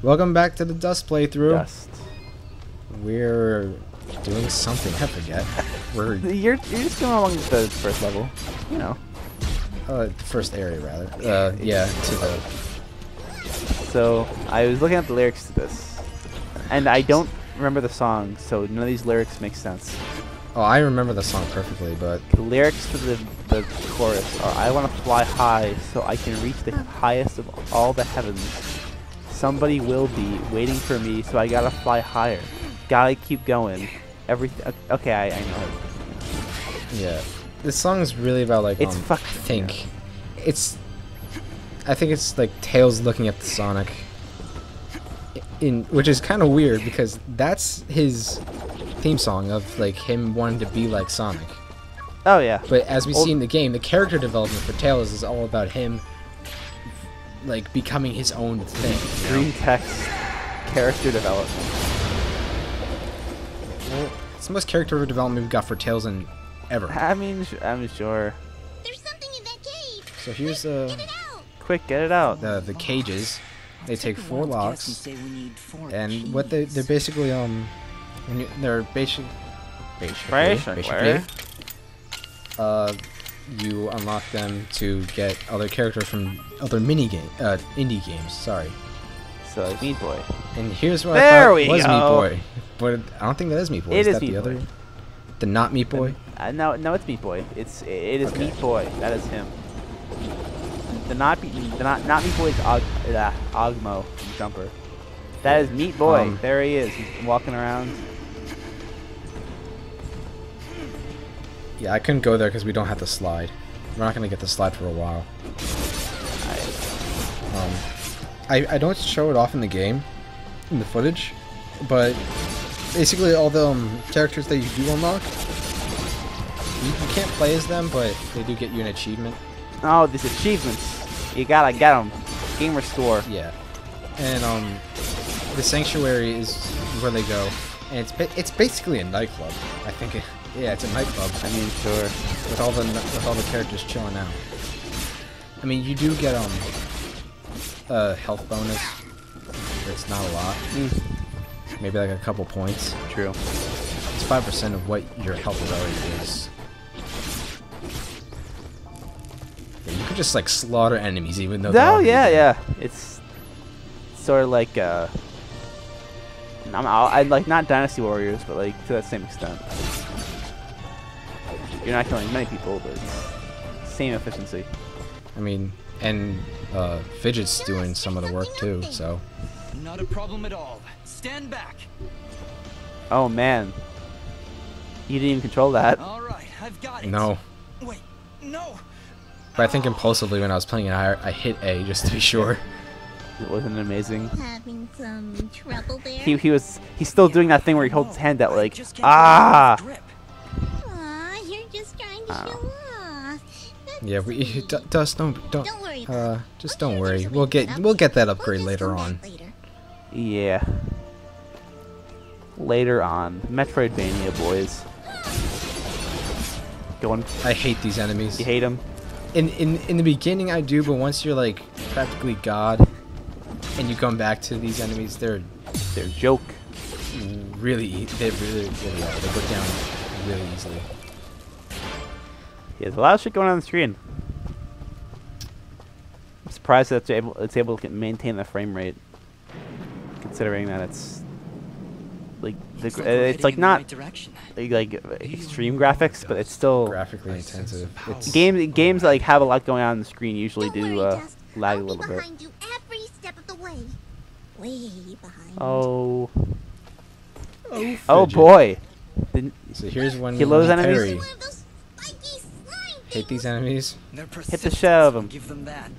Welcome back to the Dust playthrough. Dust. We're doing something. I forget. You're just going along with the first level, you know. First area rather. Yeah, to the. So I was looking at the lyrics to this, and I don't remember the song, so none of these lyrics make sense. Oh, I remember the song perfectly, but The lyrics to the chorus are, "I want to fly high so I can reach the highest of all the heavens. Somebody will be waiting for me, so I gotta fly higher. Gotta keep going. Everything." Okay, I know it. yeah, this song is really about like It's I think it's like Tails looking at the Sonic, which is kind of weird because that's his theme song of like him wanting to be like Sonic. Oh yeah. But as we see in the game, the character development for Tails is all about him like becoming his own thing. Green text, character development. Well, it's the most character development we've got for Tails in ever. I'm sure. There's something in that cave. So here's Get it out. Quick, get it out. the cages. They take 4 locks, and what they're basically they're basically you unlock them to get other characters from other indie games. Sorry. So like Meat Boy. And here's what There I we thought was go. Meat Boy, but I don't think that is Meat Boy. It is that Meat the Boy. other? The not Meat Boy? No, it's Meat Boy. It is Okay. Meat Boy. That is him. The not Meat Boy is Ogmo from Jumper. That is Meat Boy. There he is. He's walking around. Yeah, I couldn't go there because we don't have the slide. We're not gonna get the slide for a while. I don't show it off in the game, in the footage, but basically all the characters that you do unlock, you can't play as them, but they do get you an achievement. Oh, these achievements. You gotta get them. Gamer score. Yeah, and the sanctuary is where they go, and it's basically a nightclub. I think yeah, it's a nightclub. I mean, sure. With all the characters chilling out. I mean, you do get health bonus. It's not a lot. Maybe like a couple points. True. It's 5% of what your health already is. Yeah, you could just like slaughter enemies even though. Oh yeah. It's sort of like I like not Dynasty Warriors, but like to that same extent. You're not killing many people, but it's same efficiency. I mean, and Fidget's doing some of the work too, so. Not a problem at all. Stand back. Oh man, you didn't even control that. All right, I've got it. No. Wait, no. But I think impulsively when I was playing it, I hit A just to be sure. It wasn't amazing. Having some trouble there. He's still doing that thing where he holds his hand out like Just can't ah. get the grip. Aw, you're just trying to show off. Yeah, Dust, don't Don't worry about it. just I'll don't get worry. it We'll get that We'll upgrade just later come on. back later. Yeah. Later on, Metroidvania boys. Going. I hate these enemies. You hate them. In the beginning I do, but once you're like practically God, and you come back to these enemies, they're Joke. really are. They go down really easily. Yeah, there's a lot of shit going on the screen. I'm surprised that it's able to maintain the frame rate, considering that it's like it's like not like extreme graphics, but it's still Graphically intensive. It's games that like have a lot going on the screen usually Don't do worry, Dust. lag a I'll be little bit. behind you every step of the way. Way behind. Oh Fidget. boy! So here's one Kill those you enemies? parry. One of those spiky slime Hate these enemies, Hit the shit out of them. Give them that.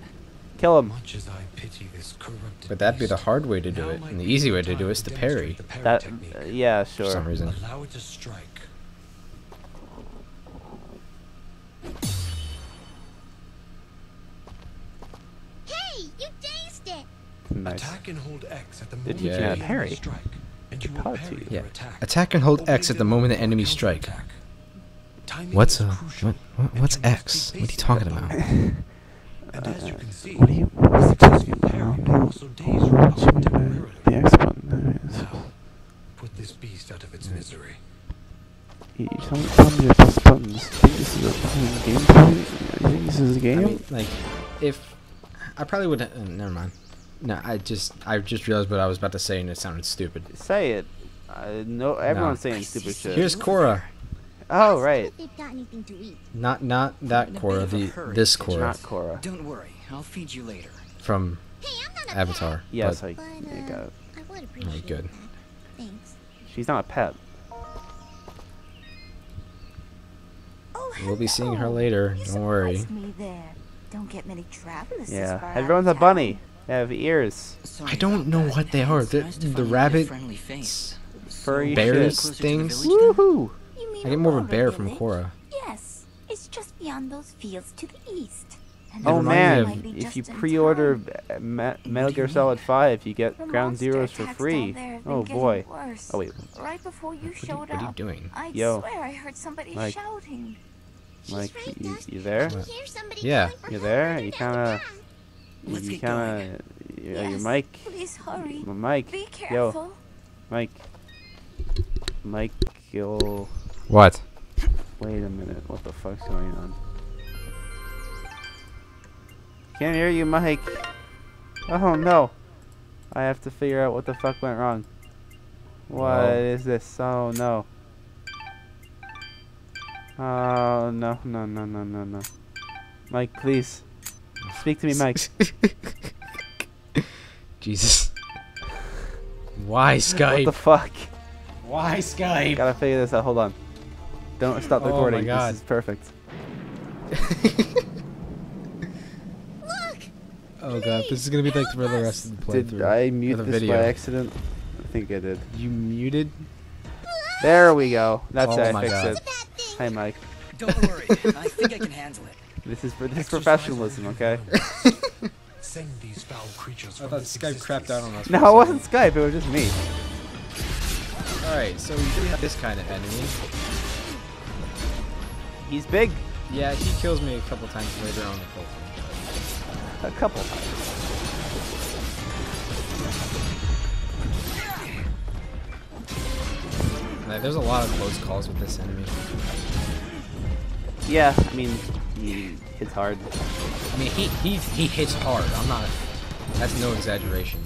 Kill him. Much as I pity this corrupted but that'd be the beast, hard way to do it, and the easy way to do it is to parry. That technique. yeah, For sure. some reason. Allow it to strike. Hey, you dazed it. Nice. Attack and hold X at the Did moment you the know enemy parry? strike, and you will How to? parry Yeah. their attack. Attack and hold Opening X at the them moment the for enemy strike. counterattack. Timing What's is crucial, what's and you must X? be What are you facing talking the about? opponent. And as you can see, What are you successful parry may also daze your opponent temporarily. put this beast out of its misery. You tell me to press buttons. You think this is a gameplay? You think this is a game? I mean, like, if I probably would. Never mind. No, I just realized what I was about to say and it sounded stupid. Say it. No, everyone's saying stupid shit. Here's Cora. Oh, right. If they've got anything to eat. Not that Cora. This Cora Not Cora. Don't worry, I'll feed you later. from Hey, I'm not a Avatar. Yes, but I got it. I would appreciate good. that. Thanks. She's not a pet. Oh, we'll be seeing her hello. later. You Don't worry. surprised me there. Don't get many travelers this Yeah. far out Everyone's of a bunny. town. They have ears. Sorry I don't about know that. what they are. It's nice to The finally rabbit meet a friendly face. Furry bears shit. Closer to the things. village then? Woohoo! You mean I get more of a Aurora bear from Village? Cora. Yes, it's just beyond those fields to the east. And Oh It reminds me man, of- might be if just you in pre-order time. Metal Gear Solid 5, you get The Ground monster Zeroes for attacks free. down there have been Oh getting boy. worse. Oh wait, Right before you showed What are you up, doing? I Yo. swear I heard somebody Mike. shouting. Mike, She's right, you Dusty. there? I can hear somebody Yeah. calling for You there? help You down the kinda- path. Let's You get kinda, Yes, your mic, Please hurry. Mike, Be yo, careful. Mike, yo. What? Wait a minute, what the fuck's going on? Can't hear you, Mike. Oh no, I have to figure out what the fuck went wrong. What is this? Oh no. Oh no, no, no, no, no, no. Mike, please. Speak to me, Mike. Jesus. Why What Skype? the fuck? Why Skype? Gotta figure this out. Hold on. Don't stop the Oh my recording. God. This is perfect. Look! Oh god, this is gonna be like for the rest of the playthrough. Did I or mute the this video. by accident? I think I did. You muted? There we go. That's Oh it. I my fixed God. it. Hi, Mike. Don't worry, I think I can handle it. This is Exercise professionalism, your okay? violence. Send these foul creatures I from thought this Skype crapped out on us. No, it wasn't Skype. It was just me. Alright, so we do have this kind of enemy. He's big. Yeah, he kills me a couple times later on in the playthrough. A couple times. Like, there's a lot of close calls with this enemy. Yeah, I mean, he hits hard. I mean, he hits hard. I'm not. That's no exaggeration.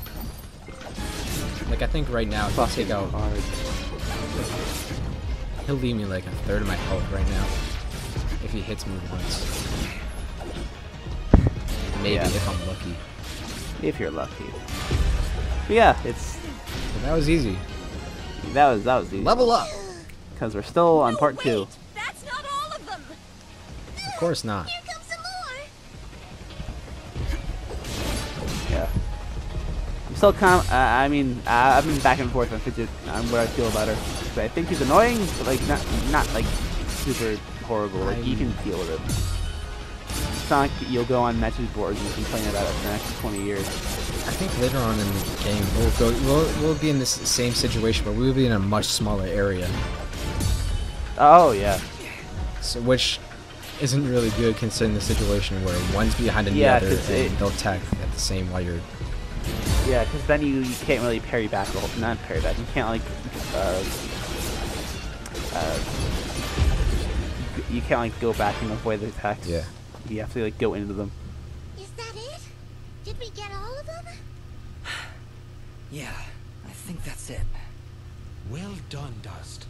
Like, I think right now, if I take out, hard. he'll leave me like a third of my health right now. If he hits me once. Maybe, Yeah. if I'm lucky. If you're lucky. But yeah, it's But that was easy. that was easy. Level up! Because we're still on part 2. That's not all of them! Of course not. Here comes some more! Yeah. I'm still kind of, I mean, I've been back and forth on Fidget on what I feel about her. 'Cause I think he's annoying, but like not like super horrible. Like you can deal with it. It's not like you'll go on message boards and complain about it for the next 20 years. I think later on in the game, we'll be in this same situation, but we'll be in a much smaller area. Oh yeah. So, which isn't really good considering the situation where one's behind the Yeah, other 'cause and they'll attack at the same while you're... Yeah, because then you can't really parry back the whole. Not parry back. You can't like. You can't like go back and avoid the attacks. Yeah. You have to like go into them. Is that it? Did we get all of them? Yeah, I think that's it. Well done, Dust.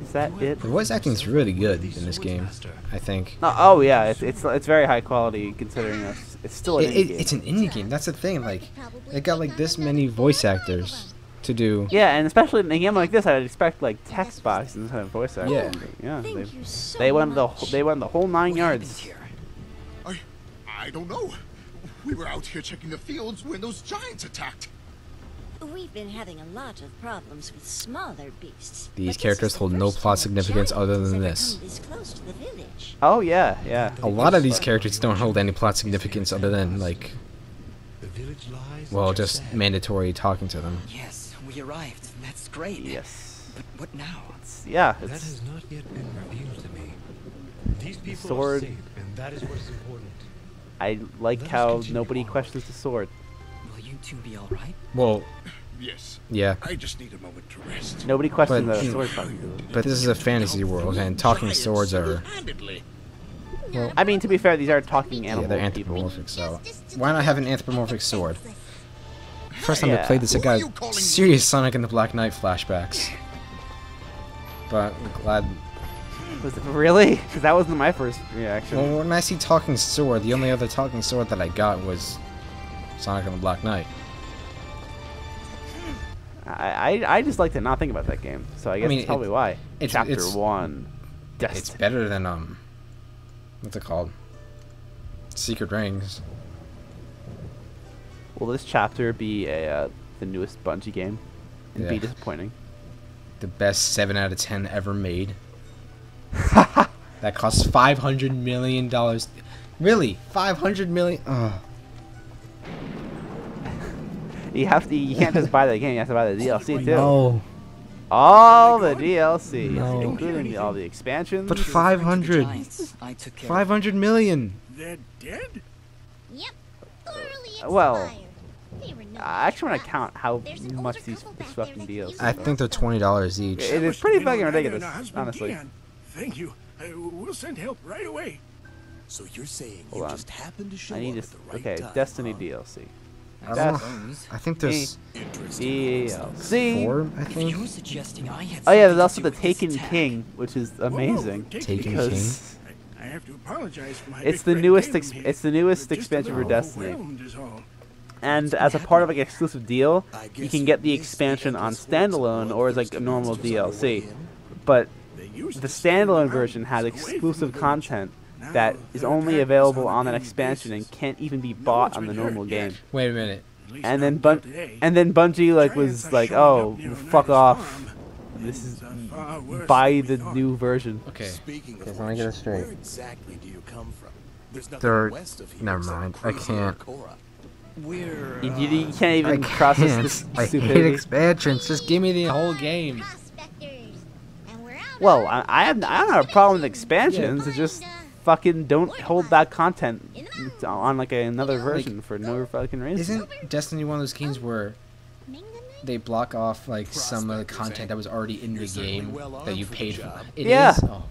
Is that it? The voice acting is really good in this game, I think. No, oh yeah, it's very high quality considering it's still an indie game. It's an indie game, that's the thing, like, they got like this many voice actors to do... Yeah, and especially in a game like this, I'd expect like text boxes instead of voice acting. Yeah. Yeah. Thank you so They went much. the whole 9 What yards. happened here? I don't know. We were out here checking the fields when those giants attacked. We've been having a lot of problems with smaller beasts. These but this characters is the hold no first plot time a significance giant other has than ever this. come this close to the village. Oh yeah, yeah. A lot of these characters don't hold any plot significance other than, like, The village lies well, just ahead. mandatory talking to them. Yes, we arrived. That's great. Yes. But what now? Yeah, That it's has not yet been revealed to me. These people sword. are safe, and that is what is important. I like Let us how continue nobody onward. questions the sword. Will you two be alright? Well, Yes. Yeah. I just need a moment to rest. Nobody questioned But- the sword talking to them. But this is a fantasy world, and talking swords are... I mean, to be fair, these are talking Yeah, animal they're people. anthropomorphic, so... Why not have an anthropomorphic sword? First time I Yeah. played this, I Who are you got calling serious Sonic and the Black Knight flashbacks. But I'm glad... Was it really? Because that wasn't my first reaction. Well, when I see talking sword, the only other talking sword that I got was Sonic and the Black Knight. I just like to not think about that game, so I guess mean, that's probably why. Chapter it's- 1. It's Destiny. better than, what's it called? Secret Rings. Will this chapter be the newest Bungie game? And be Yeah. disappointing? The best 7 out of 10 ever made. That costs $500 million. Really? $500 million? Ugh. You can't just buy the game, you have to buy the DLC too. No. All the DLC, No. including all the expansions. But 500. I took care 500 million. They're dead? Yep. Thoroughly Well, expired. They were no I actually want to count how There's an much older these couple back fucking there that DLC. could use I think they're $20 each. It is pretty fucking You know, ridiculous, and her husband honestly. can. Thank you. We'll send help right away. So you're saying Hold you on. just happened to show I need up to. at the right Okay, time, Destiny huh? DLC. I don't That's know. I think there's DLC. 4, I If think. you're suggesting I had Oh yeah, something there's also to the do with this Taken attack, King, which is amazing. Taken because I have to apologize for my it's big the friend newest Caleb here. it's the newest We're just a expansion for little Destiny. overwhelmed is all. And as a part of like an exclusive deal, I you guess can get the we missed expansion on endless woods standalone of or as like a bloodthirsty normal monsters on the way DLC. in. But They used the to stay in standalone the version has mountains, away from exclusive the village. content that Now, is their only attack is available on a on that daily expansion and basis. can't even be No bought one's on the been hurt normal yet. game. Wait a minute. At least And not then until today. Bungie like Giants was are like, showing oh, up near fuck Unitas off. Farm. This is Things are far worse buy than the we thought. new version. Okay. Speaking Okay, of let me get which, it straight. where exactly do you come from? There's nothing They're- west of here never except mind, I crazy can't. Cora. We're You can't even I process can't. this I hate stupidity. expansions. Just give me the whole game. prospectors. And we're out Well, on I don't have a problem with expansions. It's just fucking don't hold back content on like another version for no fucking reason. Isn't Destiny one of those games where Minga night? they block off like some of the Prospectors, content that was already in the You're certainly game well that armed you for the paid for? job. It Yeah. is? Oh,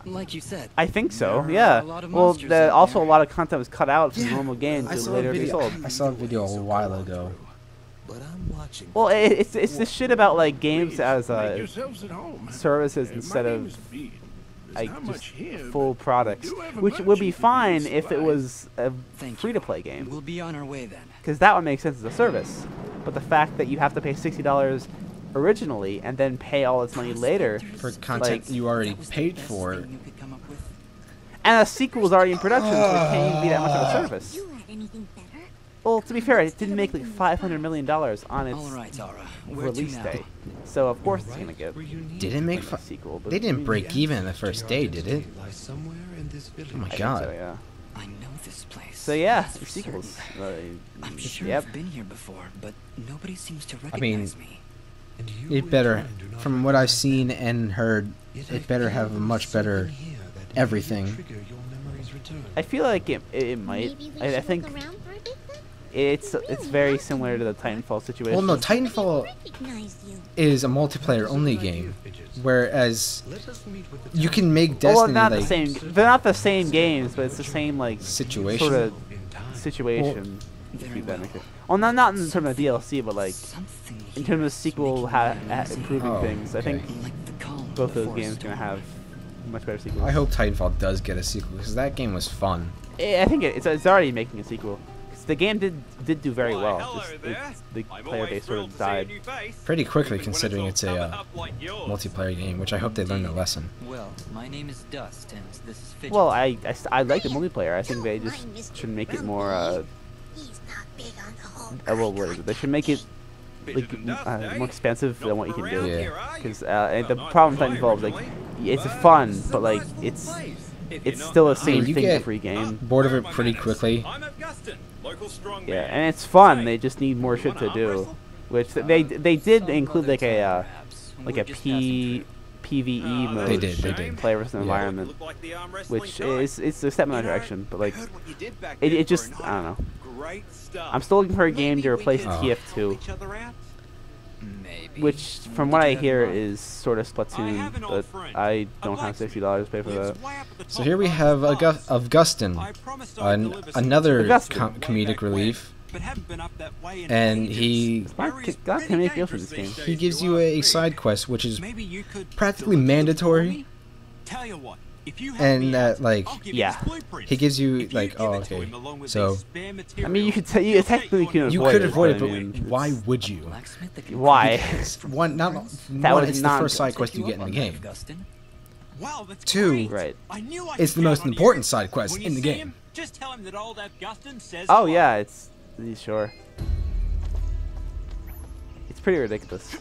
like you said. I think so. There are Yeah. a lot of Well, monsters out also a there. lot of content was cut out from the Yeah, normal game I to saw a later be video. sold. I saw a video a while ago. But I'm watching. Well, it's this shit about like games Please, as make yourselves at home. services My instead name of is Bede. There's like not just much here, full but products, we do have a which would be merchant who fine needs if it supplies. was a Thank you. free-to-play game, We'll be on our way then. because that would make sense as a service. But the fact that you have to pay $60 originally and then pay all its money later, For content Like- you already That was the paid best for. thing you could come up with. and a sequel is already in production, so it can't even be that much of a service. You had anything better? Well, to be fair, it didn't make like $500 million on its All right, Zara. Where to release now? day, so of course it's gonna get Where you need Didn't make a sequel. But They I didn't mean, break even the first day, did it? lies somewhere in this village. Oh my I think god. So, yeah. I know this place. So yeah, That's for sequels. certain. I'm sure Yep. I've been here before, but nobody seems to I mean, recognize me. And you It in better, turn do not from what I've recognize seen and heard, Yet it I better feel have a there's much better something here that may everything. trigger your memory's return. I feel like it might. Maybe we I should think look around for a bit then? it's very similar to the Titanfall situation. Well, no, Somebody Titanfall recognized you. is a multiplayer-only game, whereas Let us meet with the you can town make Well, Destiny not the like same. They're not the same games, but it's the same like situation. sort of in time. situation. Very if that well. makes sense. Well, not in terms of DLC, but like Something in here terms of is sequel making me uneasy. improving Oh, things. I think okay. Like the calm both those before a games are gonna storm. have much better sequels. I hope Titanfall does get a sequel because that game was fun. I think it's already making a sequel. 'Cause the game did do very well. Just the player base sort of died. Pretty quickly considering it's a multiplayer game, which I hope they learn their lesson. Well, my name is Dust, and this is Fidget. Well, I like the multiplayer. I think they just should make it more He's not big on the whole well, what is it? They should make it like more expensive than what you can do. Yeah. Because the problem with Titanfall is like it's fun, but like it's still the same you thing get every game. bored of it pretty quickly. Yeah, and it's fun. They just need more shit to do, which they did include like a PVE mode. They did. Player versus environment, which is it's a step in that direction, but like it just I don't know. I'm still looking for a game to replace Oh. TF2. Maybe. Which, from what I hear, is sort of Splatoon, but I don't have $60 to pay for that. So here we have Augustin, another comedic relief, and he Got comedic relief in this game. he gives you a side quest which is practically mandatory, and that like Yeah. he gives you like, oh okay, so I mean, you could say you technically can avoid you could avoid it, but but I mean, why would you? Blacksmith that can why? One, not That one, was it's the not- first side quest you get in the game. Augustin. Two, Right. it's the most important side quest in the game. Just tell him that all that Gustin says. Oh yeah, it's sure. It's pretty ridiculous.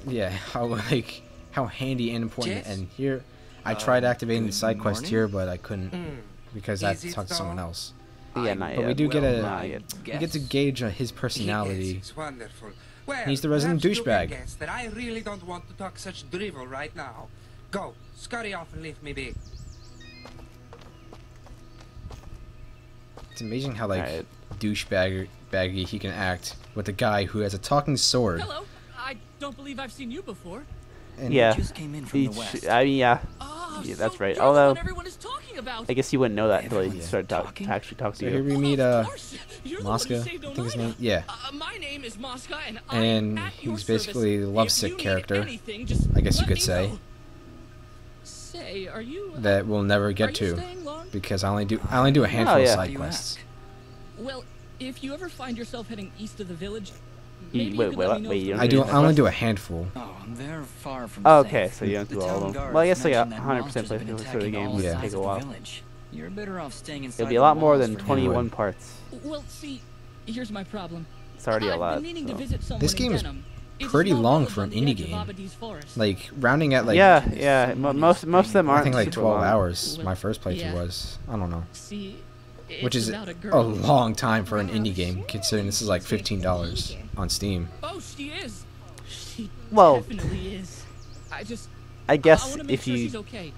Yeah, how handy and important. Jess? And here, I tried activating the good side quest morning. here, but I couldn't because I had to talk to someone else. Yeah, not But we yet. do get a Not yet. we get to gauge his personality. Yes, it's wonderful. Well, He's the resident perhaps you can douchebag. guess that I really don't want to talk such drivel right now. Go, scurry off and leave me be. It's amazing how like Alright. douchebaggy he can act with a guy who has a talking sword. Hello. I don't believe I've seen you before. And Yeah. Just came in from the west. I mean, yeah. Oh, Yeah, that's so right. you're the Although, one everyone is talking about. I guess you wouldn't know that until he Everyone's started talking? to actually talk to So here you. we meet Of course. You're the one who Mosca, saved I think his Oneida. name. Yeah. My name is Mosca, and And I'm at your he's basically service. a If lovesick you need character, anything, just I guess you let could me say. know. Say, are you? That we'll never are get you to staying long? because I only do a handful of yeah. side You quests. Well, if you ever find yourself heading east of the village, Wait, maybe wait, you could let me know wait, if you the don't I only do a handful. Oh, they're far from Oh, safe. okay, so you don't do The all of town them. guards Well, I guess like mentioned that 100% monsters have been playthrough for the attacking game all would Yeah. sides take a of the while. village. You're better off staying inside It'll be a the lot more walls than for now. 21 parts. Well, see, here's my problem. It's already a I've lot. been meaning to so. visit someone This in game is Denham. It's a pretty small long village for on an the indie edge of game. Abadi's forest. Like rounding at like Yeah. Most of them I aren't. think like super 12 long. hours. My first playthrough Yeah. was. I don't know. See, Which it's is about a a girl. long time for an indie game, considering this is like $15 on Steam. Oh, she is. She Well, definitely is. I just. I I guess want to make if sure you, she's okay.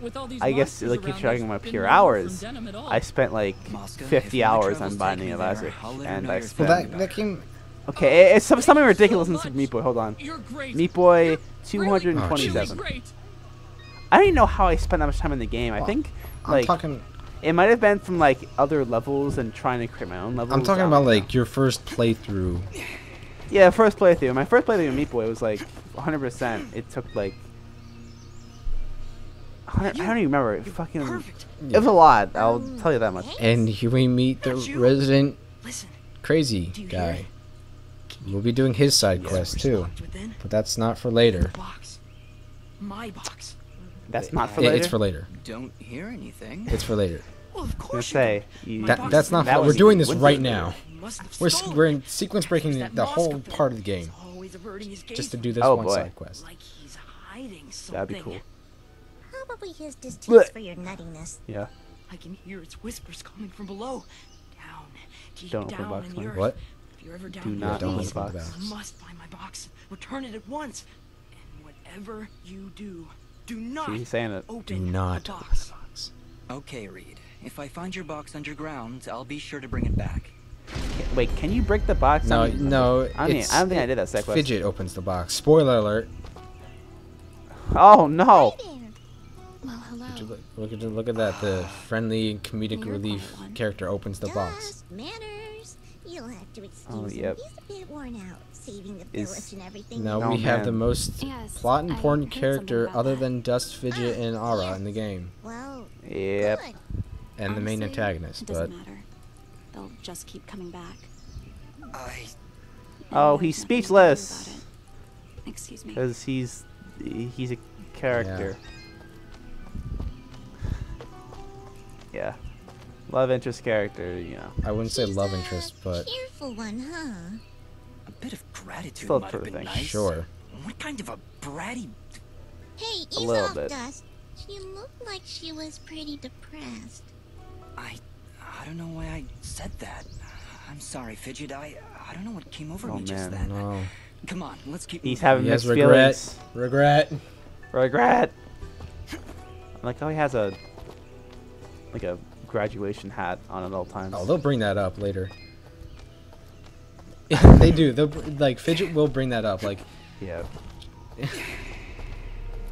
With all these I guess monsters like if around, you're talking there's about been pure no one hours, from Denham at all. I spent like Mosca, if 50 Emma hours travels on Binding of taking me Isaac, there, I'll let her and know I you're spent. Well, that game. Okay, it's some are ridiculous so in Super Meat much. Boy. Hold on. You're great. Meat Boy You're really 227. great. I don't even know how I spent that much time in the game. I Well, think I'm like talking. it might have been from like other levels and trying to create my own levels. I'm talking I don't about know. like your first playthrough. Yeah, first playthrough. My first playthrough of Meat Boy was like 100%. It took like 100, I don't even remember. It fucking. It was a lot. I'll tell you that much. And here we meet the resident Listen, crazy do you hear guy. it? We'll be doing his side quest too, but that's not for later. Box. My box. That's not for Yeah, later. it's for later. Don't hear anything. It's for later. Well, of I was gonna course say you, That's not. that We're was doing this Winter right Later. now. Must have We're stolen we're it. in sequence breaking That the whole Mosca part of the boy game is always averting his just to gaze. do this Oh, one boy. side quest. Like he's hiding something. That'd be cool. Probably his distaste Blech. for your nuttiness. Yeah. I can hear its whispers coming from below. Down. Deep Don't open the down box, in the man. earth. What? If you're ever down Do here, not don't open please, the open the box. box. you must find my box. Return it at once. And whatever you do, do not See, he's saying it. Do open not the open box. the box. Okay, Reed. If I find your box underground, I'll be sure to bring it back. Wait, can you break the box? No, I mean, no. I mean, it's- I don't think I did that side quest. Fidget opens the box. Spoiler alert. Oh no! There. Well, hello. Look at that. The friendly comedic You're relief quiet one. character opens the box. Just manners. You'll have to excuse Oh, him. yep. He's a bit worn out, saving the Is- village and everything. Now Oh, we have the man. most Yes, plot I important heard character something about other that. than Dust, Fidget, and Aura in the game, Well, Yep. good. and the main Honestly, antagonist. It But doesn't matter. They'll just keep coming back. Oh, And he's there's nothing you can do speechless. about it. Excuse me. Because he's a character. Yeah. Love interest character, you know. I wouldn't say She's love a interest, but Cheerful one, huh? A bit of gratitude Still might sort have of been thing. nice. sure. What kind of a bratty... Hey, A ease little off, bit. Dust. She looked like she was pretty depressed. I don't know why I said that. I'm sorry, Fidget. I don't know what came over Oh me just man, then. no. Come on, let's keep He's moving. having He has mixed regret. feelings. Regret. Regret. I like how he has a graduation hat on at all times. Oh, they'll bring that up later. They do. They'll like Fidget will bring that up. Like, yeah.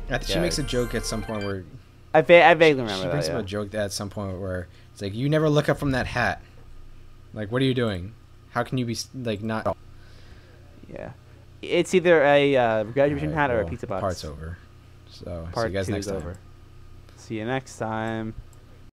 I think she makes a joke at some point where I vaguely remember she that. brings up a joke at some point where it's like, you never look up from that hat. Like, what are you doing? How can you be like not? Yeah, it's either a graduation hat or a well, pizza box. Part's over. So Part see you guys 2 next is time. over. See you next time.